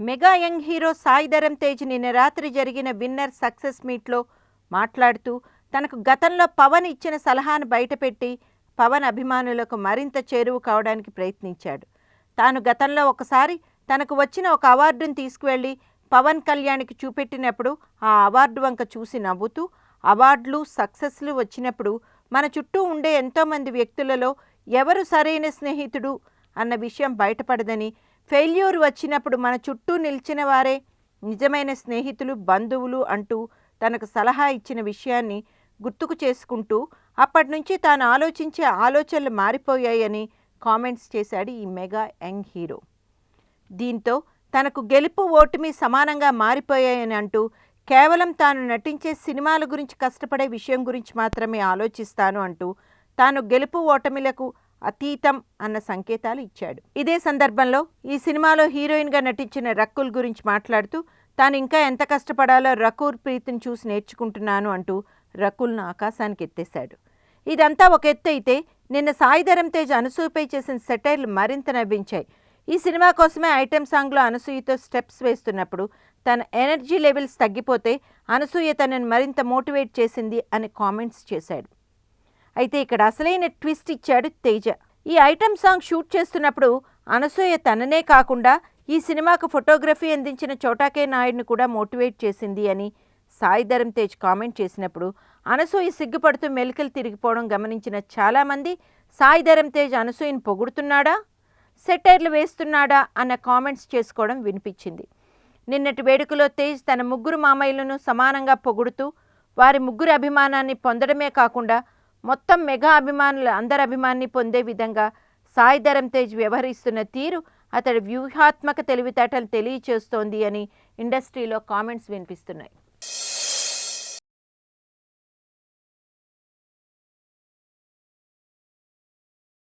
Mega young hero Sai Dharam Tej నిన్న రాత్రి జరిగిన విన్నర్ సక్సెస్ మీట్లో మాట్లాడుతూ తనకు గతంలో పవన్ ఇచ్చిన సలహాను బయటపెట్టి పవన్ అభిమానులకు మరింత చేరువ కావడానికి ప్రయత్నించాడు. తాను గతంలో ఒకసారి తనకు వచ్చిన ఒక అవార్డును తీసుకువెళ్ళి పవన్ కళ్యాణ్కి చూపెట్టినప్పుడు ఆ అవార్డు వంక చూసి నవ్వుతూ, అవార్డులు సక్సెస్లు వచ్చినప్పుడు మన చుట్టూ ఉండే ఎంతోమంది వ్యక్తులలో ఎవరు సరైన స్నేహితుడు అన్న విషయం బయటపడదని, ఫెయిల్యూర్ వచ్చినప్పుడు మన చుట్టూ నిలిచిన వారే నిజమైన స్నేహితులు, బంధువులు అంటూ తనకు సలహా ఇచ్చిన విషయాన్ని గుర్తుకు చేసుకుంటూ అప్పటి నుంచి తాను ఆలోచించే ఆలోచనలు మారిపోయాయని కామెంట్స్ చేశాడు ఈ మెగా యంగ్ హీరో. దీంతో తనకు గెలుపు ఓటమి సమానంగా మారిపోయాయని అంటూ, కేవలం తాను నటించే సినిమాల గురించి కష్టపడే విషయం గురించి మాత్రమే ఆలోచిస్తాను అంటూ తాను గెలుపు ఓటమిలకు అతీతం అన్న సంకేతాలు ఇచ్చాడు. ఇదే సందర్భంలో ఈ సినిమాలో హీరోయిన్గా నటించిన రకుల్ గురించి మాట్లాడుతూ, తాను ఇంకా ఎంత కష్టపడాలో రకుల్ ప్రీతిని చూసి నేర్చుకుంటున్నాను అంటూ రకుల్ను ఆకాశానికి ఎత్తేశాడు. ఇదంతా ఒక ఎత్తు అయితే, నిన్న సాయి ధరమ్ తేజ్ అనసూయపై చేసిన సెటైర్లు మరింత నవ్వించాయి. ఈ సినిమా కోసమే ఐటెం సాంగ్లో అనసూయతో స్టెప్స్ వేస్తున్నప్పుడు తన ఎనర్జీ లెవెల్స్ తగ్గిపోతే అనసూయ తనను మరింత మోటివేట్ చేసింది అని కామెంట్స్ చేశాడు. అయితే ఇక్కడ అసలైన ట్విస్ట్ ఇచ్చాడు తేజ. ఈ ఐటెం సాంగ్ షూట్ చేస్తున్నప్పుడు అనసూయ తననే కాకుండా ఈ సినిమాకు ఫోటోగ్రఫీ అందించిన చోటాకే నాయుడును కూడా మోటివేట్ చేసింది అని సాయి ధరమ్ తేజ్ కామెంట్ చేసినప్పుడు అనసూయ సిగ్గుపడుతూ మెలికలు తిరిగిపోవడం గమనించిన చాలామంది సాయి ధరమ్ తేజ్ అనసూయను పొగుడుతున్నాడా, సెటైర్లు వేస్తున్నాడా అన్న కామెంట్స్ చేసుకోవడం వినిపించింది. నిన్నటి వేడుకలో తేజ్ తన ముగ్గురు మామయ్యలను సమానంగా పొగుడుతూ వారి ముగ్గురు అభిమానాన్ని పొందడమే కాకుండా మొత్తం మెగా అభిమానుల అందరి అభిమానాన్ని పొందే విధంగా సాయి ధరమ్ తేజ్ వ్యవహరిస్తున్న తీరు అతడి వ్యూహాత్మక తెలివితేటలు తెలియచేస్తోంది అని ఇండస్ట్రీలో కామెంట్స్ వినిపిస్తున్నాయి.